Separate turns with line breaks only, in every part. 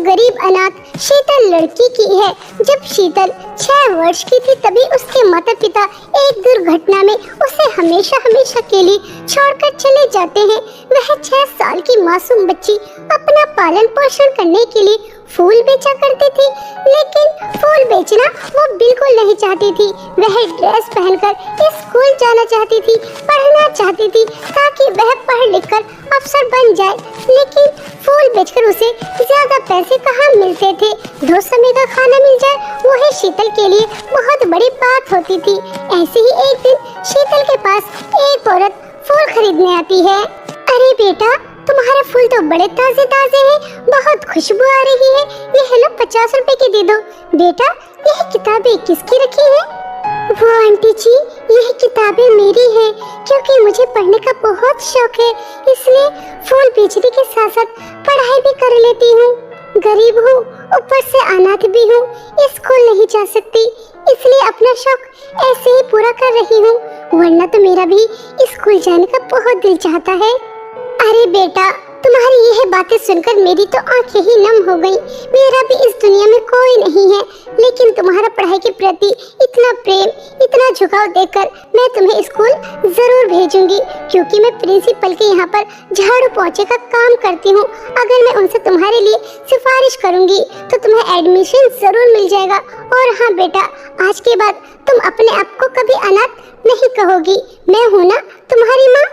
गरीब अनाथ शीतल लड़की की है। जब शीतल 6 वर्ष की थी तभी उसके माता पिता एक दुर्घटना में उसे हमेशा हमेशा के लिए छोड़कर चले जाते हैं। वह 6 साल की मासूम बच्ची अपना पालन पोषण करने के लिए फूल बेचा करती थी, लेकिन फूल बेचना वो बिल्कुल नहीं चाहती थी। वह ड्रेस पहनकर स्कूल जाना चाहती थी, पढ़ना चाहती थी ताकि वह पढ़ लिखकर अफसर बन जाए, लेकिन फूल बेचकर उसे ज्यादा पैसे कहाँ मिलते थे। 2 समय का खाना मिल जाए वह शीतल के लिए बहुत बड़ी बात होती थी। ऐसे ही एक दिन शीतल के पास एक औरत फूल खरीदने आती है। अरे बेटा, तुम्हारे फूल तो बड़े ताजे ताजे हैं, बहुत खुशबू आ रही है। ये लो 50 रुपए की दे दो। बेटा, यह किताबें किसकी रखी है? वो आंटी जी, यह किताबें मेरी हैं, क्योंकि मुझे पढ़ने का बहुत शौक है, इसलिए फूल बेचने के साथ साथ पढ़ाई भी कर लेती हूँ। गरीब हूँ, ऊपर से अनाथ भी हूँ, स्कूल नहीं जा सकती, इसलिए अपना शौक ऐसे ही पूरा कर रही हूँ, वरना तो मेरा भी स्कूल जाने का बहुत दिल चाहता है। अरे बेटा, तुम्हारी यह बातें सुनकर मेरी तो आंखें ही नम हो गईं। मेरा भी इस दुनिया में कोई नहीं है, लेकिन तुम्हारा पढ़ाई के प्रति इतना प्रेम, इतना झुकाव देखकर मैं तुम्हें स्कूल जरूर भेजूंगी, क्योंकि मैं प्रिंसिपल के यहाँ पर झाड़ू पोंछे का काम करती हूँ। अगर मैं उनसे तुम्हारे लिए सिफारिश करूंगी तो तुम्हें एडमिशन जरूर मिल जाएगा। और हाँ बेटा, आज के बाद तुम अपने आप को कभी अनाथ नहीं कहोगी। मैं हूँ ना तुम्हारी माँ।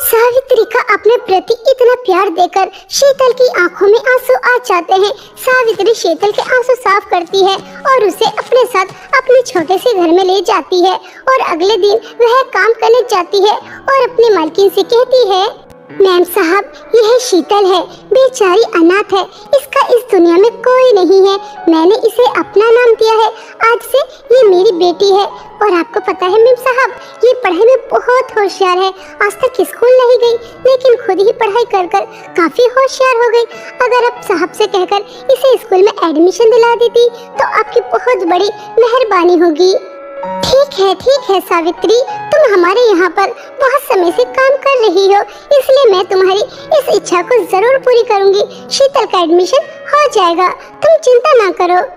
सावित्री का अपने प्रति इतना प्यार देकर शीतल की आंखों में आंसू आ जाते हैं। सावित्री शीतल के आंसू साफ करती है और उसे अपने साथ अपने छोटे से घर में ले जाती है, और अगले दिन वह काम करने जाती है और अपनी मालकिन से कहती है, मैम साहब, यह शीतल है, बेचारी अनाथ है, इसका इस दुनिया में कोई नहीं है, मैंने इसे अपना नाम दिया है, आज से ये मेरी बेटी है। और आपको पता है मैम साहब, ये पढ़ाई में बहुत होशियार है, आज तक स्कूल नहीं गई, लेकिन खुद ही पढ़ाई कर कर काफी होशियार हो गई। अगर आप साहब से कहकर इसे स्कूल में एडमिशन दिला देती तो आपकी बहुत बड़ी मेहरबानी होगी। ठीक है सावित्री, तुम हमारे यहाँ पर बहुत समय से काम कर रही हो, इसलिए मैं तुम्हारी इस इच्छा को जरूर पूरी करूंगी। शीतल का एडमिशन हो जाएगा, तुम चिंता ना करो।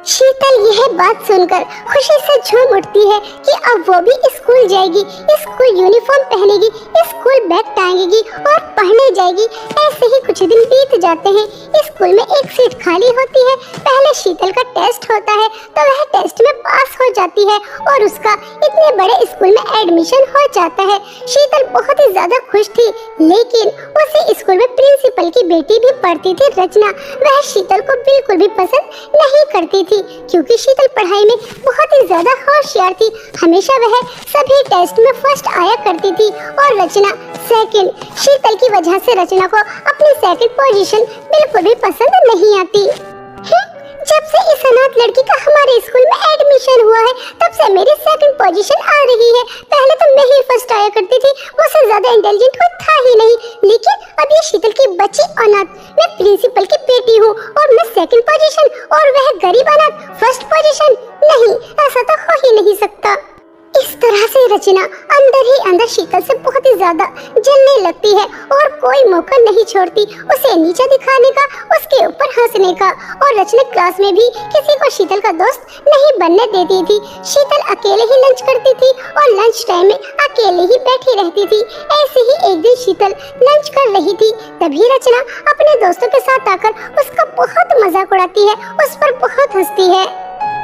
शीतल यह बात सुनकर खुशी से झूम उठती है कि अब वो भी स्कूल जाएगी, स्कूल यूनिफॉर्म पहनेगी, स्कूल बैग टांगेगी और पढ़ने जाएगी। ऐसे ही कुछ दिन बीत जाते हैं। स्कूल में एक सीट खाली होती है। पहले शीतल का टेस्ट होता है तो वह टेस्ट में पास हो जाती है और उसका इतने बड़े स्कूल में एडमिशन हो जाता है। शीतल बहुत ही ज्यादा खुश थी, लेकिन उसी स्कूल में प्रिंसिपल की बेटी भी पढ़ती थी, रचना। वह शीतल को बिल्कुल भी पसंद नहीं करती थी, क्योंकि शीतल पढ़ाई में बहुत ही ज्यादा होशियार थी। हमेशा वह सभी टेस्ट में फर्स्ट आया करती थी और रचना सेकंड। शीतल की वजह से रचना को अपनी सेकंड पोजीशन बिल्कुल भी पसंद नहीं आती। जब से इस अनाथ लड़की का हमारे स्कूल में एडमिशन हुआ है, तब से मेरी सेकंड पोजीशन आ रही है। पहले तो मैं ही फर्स्ट आया करती थी, मुझसे ज्यादा इंटेलिजेंट कोई था ही नहीं, लेकिन अब ये शीतल की बच्ची अनाथ, मैं प्रिंसिपल की बेटी हूँ और मैं सेकंड पोजीशन और वह गरीब अनाथ फर्स्ट पोजीशन। नहीं, ऐसा तो हो ही नहीं सकता। इस तरह से रचना अंदर ही अंदर शीतल से बहुत ही ज्यादा जलने लगती है और कोई मौका नहीं छोड़ती उसे नीचा दिखाने का, उसके ऊपर हंसने का। और रचना क्लास में भी किसी को शीतल का दोस्त नहीं बनने देती थी। शीतल अकेले ही लंच करती थी और लंच टाइम में अकेले ही बैठी रहती थी। ऐसे ही एक दिन शीतल लंच कर रही थी, तभी रचना अपने दोस्तों के साथ आकर उसका बहुत मजाक उड़ाती है, उस पर बहुत हंसती है।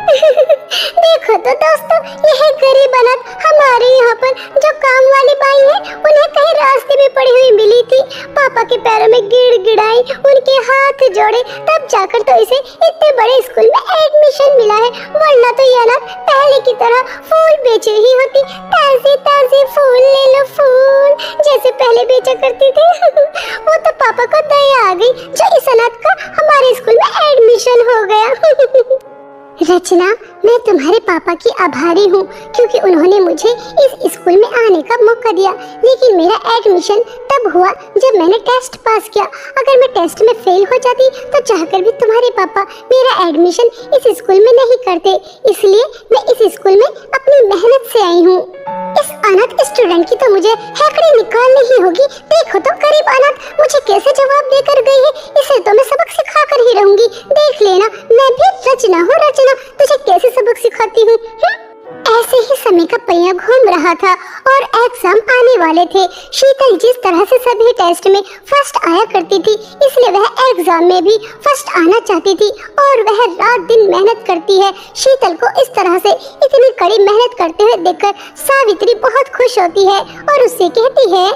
देखो तो दोस्तों, यह गरीब अनाथ हमारे यहाँ पर जो काम वाली बाई है, उन्हें कहीं रास्ते में पड़ी हुई मिली थी। पापा के पैरों में गिड़गिड़ाई, उनके हाथ जोड़े, तब जाकर तो इसे इतने बड़े स्कूल में एडमिशन मिला है, वरना तो ये अनाथ पहले की तरह फूल बेच रही होती। ताजे ताजे फूल ले लो फूल, जैसे पहले बेचा करती थी। वो तो पापा को दया आ गई जो इस अनाथ का हमारे स्कूल में एडमिशन हो गया। रचना, मैं तुम्हारे पापा की आभारी हूँ, क्योंकि उन्होंने मुझे इस स्कूल में आने का मौका दिया, लेकिन मेरा एडमिशन तब हुआ जब मैंने टेस्ट पास किया। अगर मैं टेस्ट में फेल हो जाती तो चाहकर भी तुम्हारे पापा मेरा एडमिशन इस स्कूल में नहीं करते, इसलिए मैं इस स्कूल में अपनी मेहनत से आई हूँ। इस अनाथ स्टूडेंट की तो मुझे हैकड़ी निकालनी ही होगी। देखो तो गरीब अनाथ मुझे कैसे जवाब देकर गई है, इसे तो मैं सबक सिखा कर ही रहूंगी। देख लेना, मैं भी रचना हूँ। रचना, तुझे कैसे सबक सिखाती हूँ। ऐसे ही समय का पहिया घूम रहा था और एग्जाम आने वाले थे। शीतल जिस तरह से सभी टेस्ट में फर्स्ट आया करती थी, इसलिए वह एग्जाम में भी फर्स्ट आना चाहती थी और वह रात दिन मेहनत करती है। शीतल को इस तरह से इतनी कड़ी मेहनत करते हुए देखकर सावित्री बहुत खुश होती है और उससे कहती है,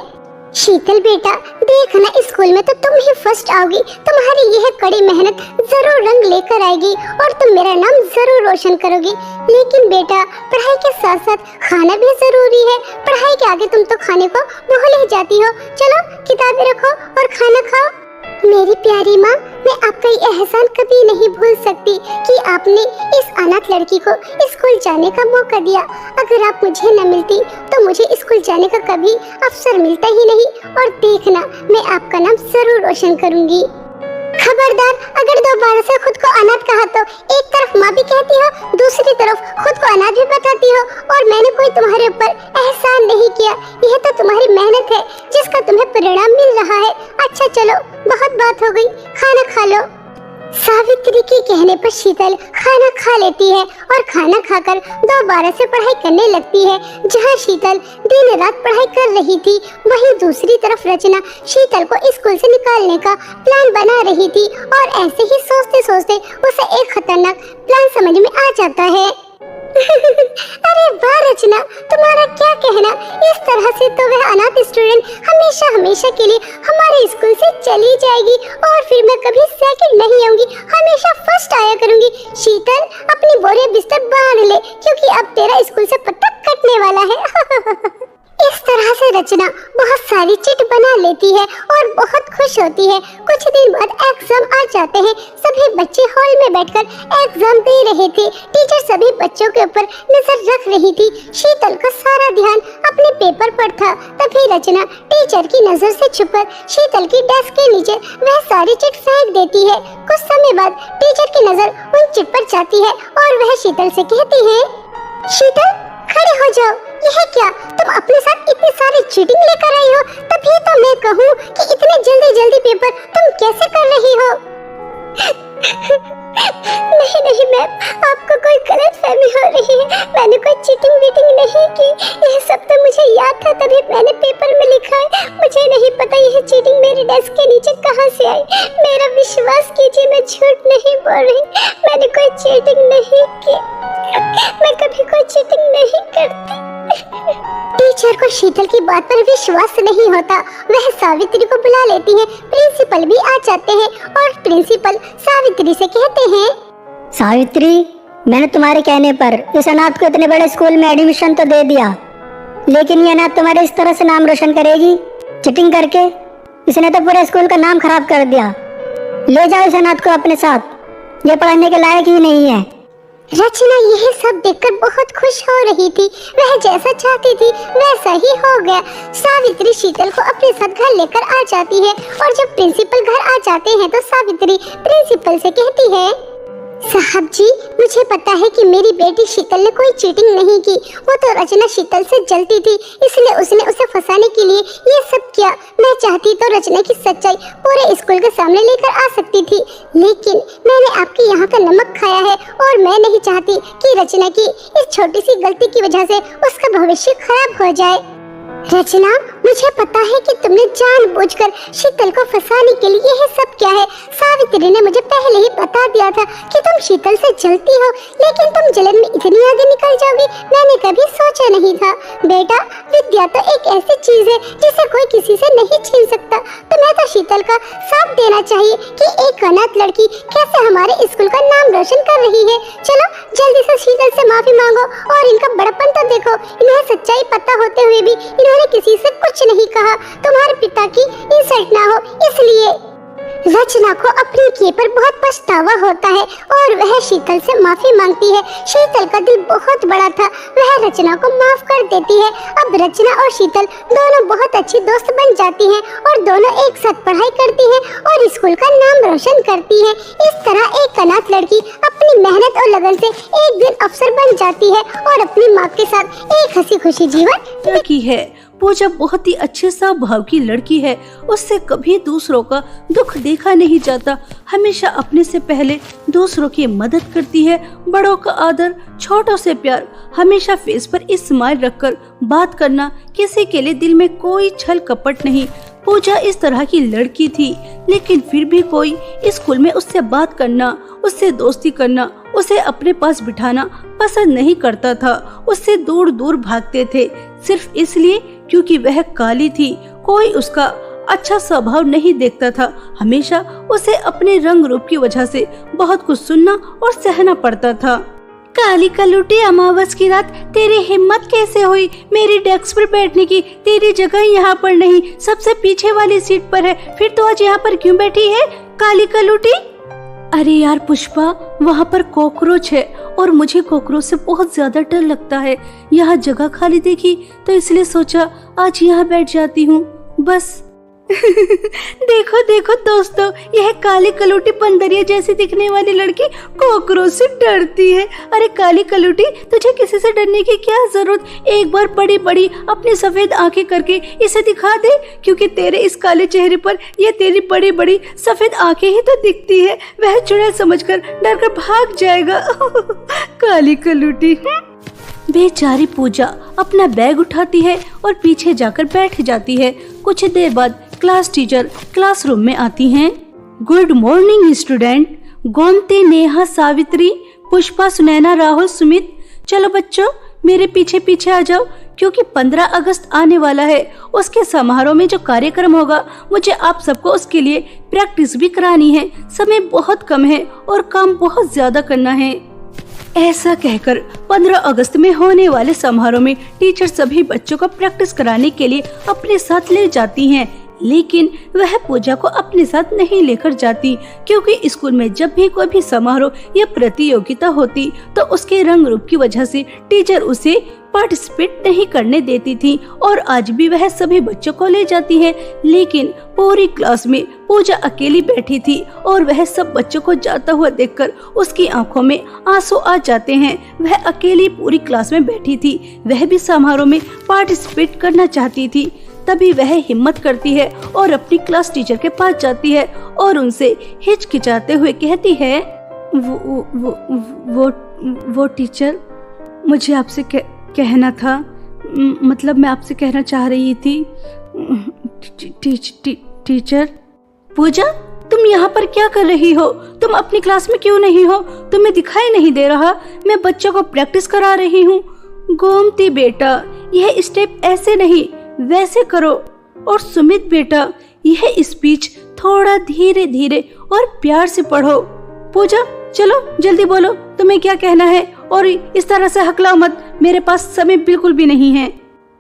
शीतल बेटा, देखना स्कूल में तो तुम ही फर्स्ट आओगी। तुम्हारी यह कड़ी मेहनत जरूर रंग लेकर आएगी और तुम मेरा नाम जरूर रोशन करोगी। लेकिन बेटा, पढ़ाई के साथ साथ खाना भी जरूरी है। पढ़ाई के आगे तुम तो खाने को भूल ही जाती हो। चलो किताबें रखो और खाना खाओ। मेरी प्यारी माँ, मैं आपका ये एहसान कभी नहीं भूल सकती कि आपने इस अनाथ लड़की को स्कूल जाने का मौका दिया। अगर आप मुझे न मिलती तो मुझे स्कूल जाने का कभी अवसर मिलता ही नहीं। और देखना, मैं आपका नाम जरूर रोशन करूंगी। खबरदार, अगर दोबारा से खुद को अनाथ कहा तो एक तरफ माँ भी कहती हो, दूसरी तरफ खुद को अनाथ भी बताती हो। और मैंने कोई तुम्हारे ऊपर एहसान नहीं किया, यह तो तुम्हारी मेहनत है जिसका तुम्हें परिणाम मिल रहा है। अच्छा चलो, बहुत बात हो गई, खाना खा लो। सावित्री के कहने पर शीतल खाना खा लेती है और खाना खाकर दोबारा से पढ़ाई करने लगती है। जहाँ शीतल दिन रात पढ़ाई कर रही थी, वहीं दूसरी तरफ रचना शीतल को स्कूल से निकालने का प्लान बना रही थी। और ऐसे ही सोचते सोचते उसे एक खतरनाक प्लान समझ में आ जाता है। अरे वाह रचना, तुम्हारा क्या कहना। इस तरह से तो वह अनाथ स्टूडेंट हमेशा हमेशा के लिए हमारे स्कूल से चली जाएगी और फिर मैं कभी सेकंड नहीं आऊंगी, हमेशा फर्स्ट आया करूंगी। शीतल, अपनी बोरिया बिस्तर बांध ले क्योंकि अब तेरा स्कूल से पत्ता कटने वाला है। इस तरह से रचना बहुत सारी चिट बना लेती है और बहुत खुश होती है। कुछ दिन बाद एग्जाम आ जाते हैं। सभी बच्चे हॉल में बैठकर एग्जाम दे रहे थे। टीचर सभी बच्चों के ऊपर नजर रख रही थी। शीतल का सारा ध्यान अपने पेपर पर था। तभी रचना टीचर की नजर से छुपकर शीतल की डेस्क के नीचे वह सारी चिट फेंक देती है। कुछ समय बाद टीचर की नजर उन चिट पर जाती है और वह शीतल से कहती है, शीतल खड़े हो जाओ। यह क्या, तुम अपने साथ इतनी सारी चीटिंग लेकर आई हो? तभी तो मैं कहूँ कि इतने जल्दी जल्दी पेपर तुम कैसे कर रही हो? नहीं मैम, आपको कोई गलतफहमी हो रही है। मैंने कोई चीटिंग वीटिंग नहीं की। यह सब तो मुझे याद था, तभी मैंने पेपर में लिखा है। मुझे नहीं पता यह चीटिंग मेरे डेस्क के नीचे कहाँ से आई। मेरा विश्वास कीजिए, मैं झूठ नहीं बोल रही। मैंने कोई चीटिंग नहीं की। मैं कभी कोई चीटिंग नहीं करती। टीचर को शीतल की बात पर विश्वास नहीं होता। वह सावित्री को बुला लेती है। प्रिंसिपल भी आ जाते हैं और प्रिंसिपल सावित्री से कहते हैं,
सावित्री, मैंने तुम्हारे कहने पर इस अनाथ को इतने बड़े स्कूल में एडमिशन तो दे दिया, लेकिन ये अनाथ तुम्हारे इस तरह से नाम रोशन करेगी चीटिंग करके। इसने तो पूरे स्कूल का नाम खराब कर दिया। ले जाओ इस अनाथ को अपने साथ, ये पढ़ने के लायक ही नहीं है।
रचना यह सब देखकर बहुत खुश हो रही थी। वह जैसा चाहती थी वैसा ही हो गया। सावित्री शीतल को अपने साथ घर लेकर आ जाती है और जब प्रिंसिपल घर आ जाते हैं तो सावित्री प्रिंसिपल से कहती है, साहब जी, मुझे पता है कि मेरी बेटी शीतल ने कोई चीटिंग नहीं की। वो तो रचना शीतल से जलती थी, इसलिए उसने उसे फंसाने के लिए ये सब किया। मैं चाहती तो रचना की सच्चाई पूरे स्कूल के सामने लेकर आ सकती थी, लेकिन मैंने आपके यहाँ का नमक खाया है और मैं नहीं चाहती कि रचना की इस छोटी सी गलती की वजह से उसका भविष्य खराब हो जाए। रचना, मुझे पता है कि तुमने जानबूझकर शीतल को फंसाने के लिए यह सब किया है। सावित्री ने मुझे पहले ही बता दिया था कि तुम शीतल से जलती हो, लेकिन तुम जलन में इतनी आगे निकल जाओगी, मैंने कभी सोचा नहीं था। बेटा, विद्या तो एक ऐसी चीज है जिसे कोई किसी से नहीं छीन सकता। तुम्हें तो शीतल का साथ देना चाहिए कि एक अनाथ लड़की कैसे हमारे स्कूल का नाम रोशन कर रही है। चलो जल्दी से शीतल से माफी मांगो और इनका बड़प्पन तो देखो। इन्हें सच्चाई पता होते हुए भी इन्होंने किसी से कुछ नहीं कहा। तुम्हारे पिता की इंसल्ट ना हो इसलिए। रचना को अपने किए पर बहुत पछतावा होता है और वह शीतल से माफी मांगती है। शीतल का दिल बहुत बड़ा था, वह रचना को माफ कर देती है। अब रचना और शीतल दोनों बहुत अच्छी दोस्त बन जाती हैं और दोनों एक साथ पढ़ाई करती हैं और स्कूल का नाम रोशन करती हैं। इस तरह एक अनाथ लड़की अपनी मेहनत और लगन से एक दिन अफसर बन जाती है और अपनी माँ के साथ एक हंसी खुशी जीवन
की है। पूजा बहुत ही अच्छे स्वभाव की लड़की है। उससे कभी दूसरों का दुख देखा नहीं जाता। हमेशा अपने से पहले दूसरों की मदद करती है। बड़ों का आदर, छोटों से प्यार, हमेशा फेस पर स्माइल रखकर बात करना, किसी के लिए दिल में कोई छल कपट नहीं। पूजा इस तरह की लड़की थी, लेकिन फिर भी कोई स्कूल में उससे बात करना, उससे दोस्ती करना, उसे अपने पास बिठाना पसंद नहीं करता था। उससे दूर दूर भागते थे, सिर्फ इसलिए क्योंकि वह काली थी। कोई उसका अच्छा स्वभाव नहीं देखता था। हमेशा उसे अपने रंग रूप की वजह से बहुत कुछ सुनना और सहना पड़ता था। काली कलूटी, अमावस की रात तेरी हिम्मत कैसे हुई मेरी डेस्क पर बैठने की? तेरी जगह यहाँ पर नहीं, सबसे पीछे वाली सीट पर है। फिर तो आज यहाँ पर क्यों बैठी है काली कलूटी? अरे यार पुष्पा, वहाँ पर कॉकरोच है और मुझे कॉकरोच से बहुत ज्यादा डर लगता है। यहाँ जगह खाली देखी तो इसलिए सोचा आज यहाँ बैठ जाती हूँ बस। देखो देखो दोस्तों, यह काली कलूटी बंदरिया जैसी दिखने वाली लड़की कॉकरोच से डरती है। अरे काली कलूटी, तुझे किसी से डरने की क्या जरूरत? एक बार बड़ी बड़ी अपनी सफेद आंखें करके इसे दिखा दे, क्योंकि तेरे इस काले चेहरे पर ये तेरी बड़ी बड़ी सफेद आंखें ही तो दिखती है। वह चुड़ैल समझकर डर कर भाग जाएगा। काली कलूटी। बेचारी पूजा अपना बैग उठाती है और पीछे जाकर बैठ जाती है। कुछ देर बाद क्लास टीचर क्लासरूम में आती हैं। Good morning student. Gomti, Neha, Savitri, Pushpa, Sunaina, Rahul, Sumit, चलो बच्चों मेरे पीछे पीछे आ जाओ, क्योंकि 15 अगस्त आने वाला है। उसके समारोह में जो कार्यक्रम होगा, मुझे आप सबको उसके लिए प्रैक्टिस भी करानी है। समय बहुत कम है और काम बहुत ज्यादा करना है। ऐसा कहकर 15 अगस्त में होने वाले समारोह में टीचर सभी बच्चों को प्रैक्टिस कराने के लिए अपने साथ ले जाती हैं। लेकिन वह पूजा को अपने साथ नहीं लेकर जाती, क्योंकि स्कूल में जब भी कोई भी समारोह या प्रतियोगिता होती तो उसके रंग रूप की वजह से टीचर उसे पार्टिसिपेट नहीं करने देती थी। और आज भी वह सभी बच्चों को ले जाती है, लेकिन पूरी क्लास में पूजा अकेली बैठी थी और वह सब बच्चों को जाता हुआ देखकर उसकी आंखों में आंसू आ जाते हैं। वह अकेली पूरी क्लास में बैठी थी, वह भी समारोह में पार्टिसिपेट करना चाहती थी। तभी वह हिम्मत करती है और अपनी क्लास टीचर के पास जाती है और उनसे हिचकिचाते हुए कहती है, वो टीचर, मुझे आपसे कहना था, मतलब मैं आपसे कहना चाह रही थी। टीचर। पूजा, तुम यहाँ पर क्या कर रही हो? तुम अपनी क्लास में क्यों नहीं हो? तुम्हें दिखाई नहीं दे रहा? मैं बच्चों को प्रैक्टिस करा रही हूँ। गोमती बेटा, यह स्टेप ऐसे नहीं, वैसे करो। और सुमित बेटा, यह स्पीच थोड़ा धीरे धीरे और प्यार से पढ़ो। पूजा, चलो जल्दी बोलो, तुम्हें क्या कहना है, और इस तरह से हकलाओ मत, मेरे पास समय बिल्कुल भी नहीं है।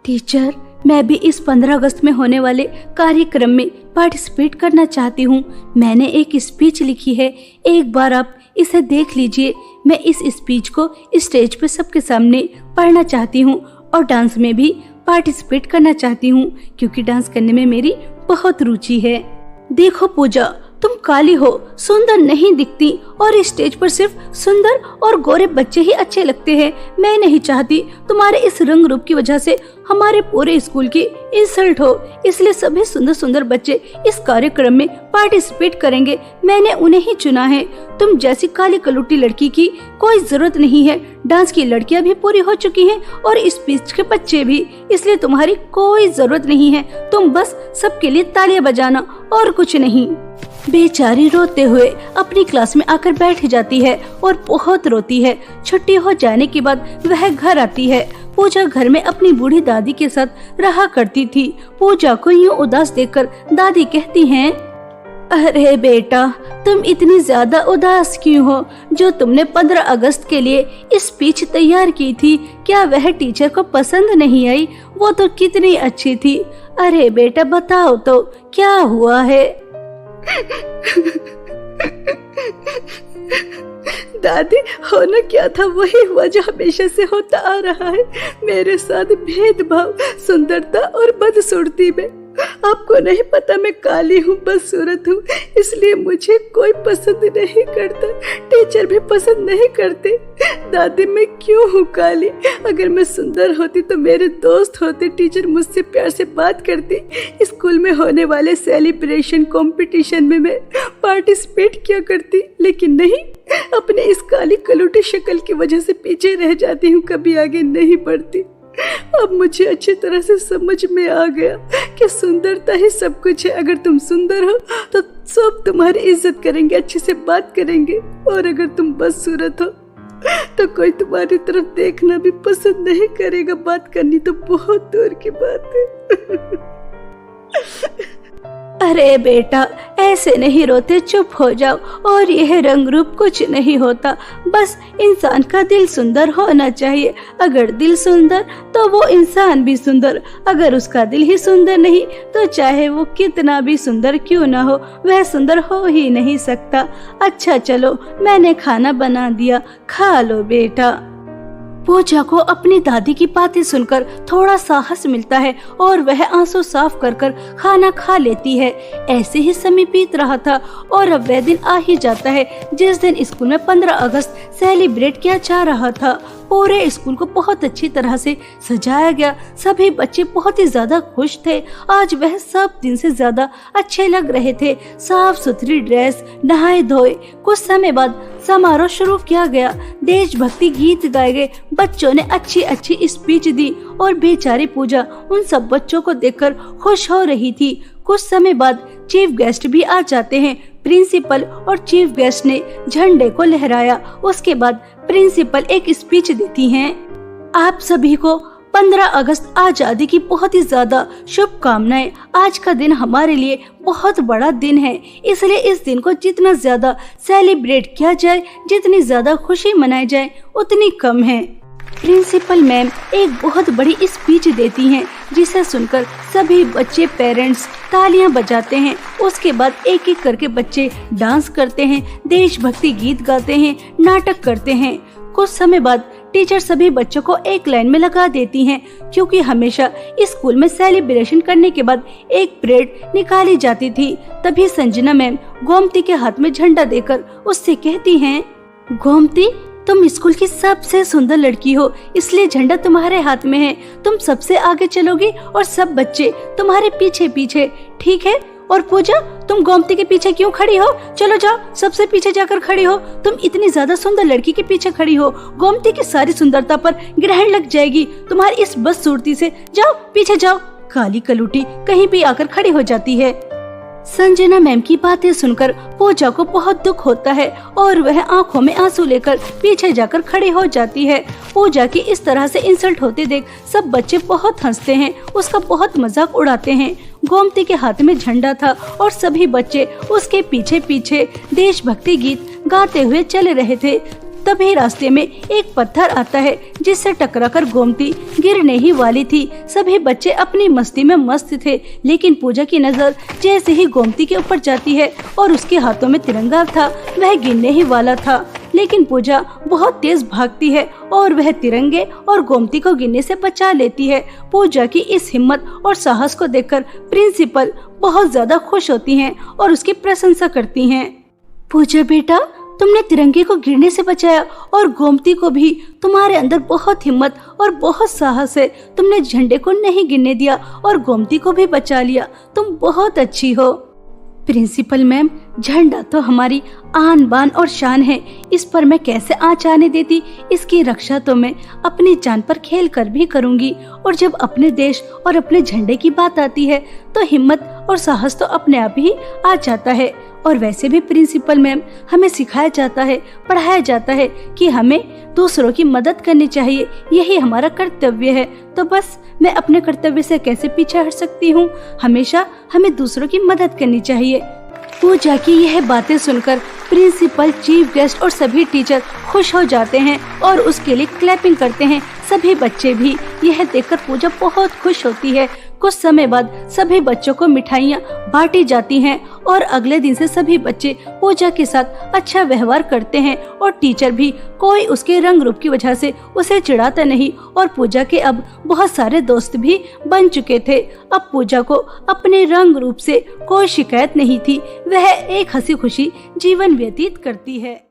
टीचर, मैं भी इस 15 अगस्त में होने वाले कार्यक्रम में पार्टिसिपेट करना चाहती हूँ। मैंने एक स्पीच लिखी है, एक बार आप इसे देख लीजिए। मैं इस स्पीच को स्टेज पर सबके सामने पढ़ना चाहती हूँ और डांस में भी पार्टिसिपेट करना चाहती हूँ, क्योंकि डांस करने में मेरी बहुत रुचि है। देखो पूजा, तुम काली हो, सुंदर नहीं दिखती, और स्टेज पर सिर्फ सुंदर और गोरे बच्चे ही अच्छे लगते हैं। मैं नहीं चाहती तुम्हारे इस रंग रूप की वजह से हमारे पूरे स्कूल की इंसल्ट हो, इसलिए सभी सुंदर सुंदर बच्चे इस कार्यक्रम में पार्टिसिपेट करेंगे। मैंने उन्हें ही चुना है। तुम जैसी काली कलूटी लड़की की कोई जरूरत नहीं है। डांस की लड़कियां भी पूरी हो चुकी हैं और स्पीच के बच्चे भी, इसलिए तुम्हारी कोई जरूरत नहीं है। तुम बस सबके लिए तालियां बजाना और कुछ नहीं। बेचारी रोते हुए अपनी क्लास में आकर बैठ जाती है और बहुत रोती है। छुट्टी हो जाने के बाद वह घर आती है। पूजा घर में अपनी बूढ़ी दादी के साथ रहा करती थी। पूजा को यूं उदास देखकर दादी कहती हैं, अरे बेटा, तुम इतनी ज्यादा उदास क्यों हो? जो तुमने 15 अगस्त के लिए स्पीच तैयार की थी, क्या वह टीचर को पसंद नहीं आई? वो तो कितनी अच्छी थी। अरे बेटा बताओ तो क्या हुआ है? दादी, होना क्या था वही हुआ जो हमेशा से होता आ रहा है। मेरे साथ भेदभाव, सुंदरता और बदसूरती में आपको नहीं पता मैं काली हूँ, बदसूरत हूँ, इसलिए मुझे कोई पसंद नहीं करता, टीचर भी पसंद नहीं करते। दादी मैं क्यों हूँ काली? अगर मैं सुंदर होती तो मेरे दोस्त होते, टीचर मुझसे प्यार से बात करती, स्कूल में होने वाले सेलिब्रेशन कंपटीशन में मैं पार्टिसिपेट किया करती। लेकिन नहीं, अपने इस काली कलूटी शक्ल की वजह से पीछे रह जाती हूँ, कभी आगे नहीं बढ़ती। अब मुझे अच्छी तरह से समझ में आ गया कि सुंदरता ही सब कुछ है। अगर तुम सुंदर हो तो सब तुम्हारी इज्जत करेंगे, अच्छे से बात करेंगे, और अगर तुम बदसूरत हो तो कोई तुम्हारी तरफ देखना भी पसंद नहीं करेगा। बात करनी तो बहुत दूर की बात है। अरे बेटा, ऐसे नहीं रोते, चुप हो जाओ। और यह रंग रूप कुछ नहीं होता, बस इंसान का दिल सुंदर होना चाहिए। अगर दिल सुंदर तो वो इंसान भी सुंदर, अगर उसका दिल ही सुंदर नहीं तो चाहे वो कितना भी सुंदर क्यों ना हो, वह सुंदर हो ही नहीं सकता। अच्छा चलो, मैंने खाना बना दिया, खा लो बेटा। पूजा को अपनी दादी की बातें सुनकर थोड़ा साहस मिलता है और वह आंसू साफ कर कर खाना खा लेती है। ऐसे ही समय बीत रहा था और अब वह दिन आ ही जाता है जिस दिन स्कूल में 15 अगस्त सेलिब्रेट किया जा रहा था। पूरे स्कूल को बहुत अच्छी तरह से सजाया गया, सभी बच्चे बहुत ही ज्यादा खुश थे। आज वह सब दिन से ज्यादा अच्छे लग रहे थे। साफ सुथरी ड्रेस, नहाए धोए। कुछ समय बाद समारोह शुरू किया गया। देशभक्ति गीत गाए गए, बच्चों ने अच्छी अच्छी स्पीच दी और बेचारी पूजा उन सब बच्चों को देखकर खुश हो रही थी। कुछ समय बाद चीफ गेस्ट भी आ जाते हैं। प्रिंसिपल और चीफ गेस्ट ने झंडे को लहराया। उसके बाद प्रिंसिपल एक स्पीच देती हैं। आप सभी को 15 अगस्त आजादी की बहुत ही ज्यादा शुभकामनाएं। आज का दिन हमारे लिए बहुत बड़ा दिन है, इसलिए इस दिन को जितना ज्यादा सेलिब्रेट किया जाए, जितनी ज्यादा खुशी मनाई जाए, उतनी कम है। प्रिंसिपल मैम एक बहुत बड़ी स्पीच देती हैं, जिसे सुनकर सभी बच्चे पेरेंट्स तालियां बजाते हैं। उसके बाद एक एक करके बच्चे डांस करते हैं, देशभक्ति गीत गाते हैं, नाटक करते हैं। कुछ समय बाद टीचर सभी बच्चों को एक लाइन में लगा देती हैं, क्योंकि हमेशा स्कूल में सेलिब्रेशन करने के बाद एक परेड निकाली जाती थी। तभी संजना मैम गोमती के हाथ में झंडा देकर उससे कहती हैं, गोमती तुम स्कूल की सबसे सुंदर लड़की हो, इसलिए झंडा तुम्हारे हाथ में है। तुम सबसे आगे चलोगी और सब बच्चे तुम्हारे पीछे पीछे, ठीक है? और पूजा, तुम गोमती के पीछे क्यों खड़ी हो? चलो जाओ, सबसे पीछे जाकर खड़ी हो। तुम इतनी ज्यादा सुंदर लड़की के पीछे खड़ी हो, गोमती की सारी सुंदरता पर ग्रहण लग जाएगी तुम्हारी इस बदसूरती से। जाओ पीछे जाओ। काली कलूटी कहीं भी आकर खड़ी हो जाती है। संजना मैम की बातें सुनकर पूजा को बहुत दुख होता है और वह आंखों में आंसू लेकर पीछे जाकर खड़ी हो जाती है। पूजा की इस तरह से इंसल्ट होते देख सब बच्चे बहुत हंसते हैं, उसका बहुत मजाक उड़ाते हैं। गोमती के हाथ में झंडा था और सभी बच्चे उसके पीछे पीछे देशभक्ति गीत गाते हुए चले रहे थे। तभी रास्ते में एक पत्थर आता है, जिससे टकराकर गोमती गिरने ही वाली थी। सभी बच्चे अपनी मस्ती में मस्त थे, लेकिन पूजा की नजर जैसे ही गोमती के ऊपर जाती है और उसके हाथों में तिरंगा था, वह गिरने ही वाला था। लेकिन पूजा बहुत तेज भागती है और वह तिरंगे और गोमती को गिरने से बचा लेती है। पूजा की इस हिम्मत और साहस को देखकर प्रिंसिपल बहुत ज्यादा खुश होती हैं और उसकी प्रशंसा करती हैं। पूजा बेटा, तुमने तिरंगे को गिरने से बचाया और गोमती को भी। तुम्हारे अंदर बहुत हिम्मत और बहुत साहस है। तुमने झंडे को नहीं गिरने दिया और गोमती को भी बचा लिया। तुम बहुत अच्छी हो। प्रिंसिपल मैम, झंडा तो हमारी आन बान और शान है, इस पर मैं कैसे आँच आने देती। इसकी रक्षा तो मैं अपनी जान पर खेल कर भी करूंगी। और जब अपने देश और अपने झंडे की बात आती है तो हिम्मत और साहस तो अपने आप ही आ जाता है। और वैसे भी प्रिंसिपल मैम, हमें सिखाया जाता है, पढ़ाया जाता है कि हमें दूसरों की मदद करनी चाहिए, यही हमारा कर्तव्य है। तो बस मैं अपने कर्तव्य से कैसे पीछे हट सकती हूँ? हमेशा हमें दूसरों की मदद करनी चाहिए। पूजा की यह बातें सुनकर प्रिंसिपल, चीफ गेस्ट और सभी टीचर खुश हो जाते हैं और उसके लिए क्लैपिंग करते हैं। सभी बच्चे भी। यह देखकर पूजा बहुत खुश होती है। कुछ समय बाद सभी बच्चों को मिठाइयाँ बांटी जाती हैं और अगले दिन से सभी बच्चे पूजा के साथ अच्छा व्यवहार करते हैं और टीचर भी कोई उसके रंग रूप की वजह से उसे चिढ़ाता नहीं और पूजा के अब बहुत सारे दोस्त भी बन चुके थे। अब पूजा को अपने रंग रूप से कोई शिकायत नहीं थी। वह एक हंसी खुशी जीवन व्यतीत करती है।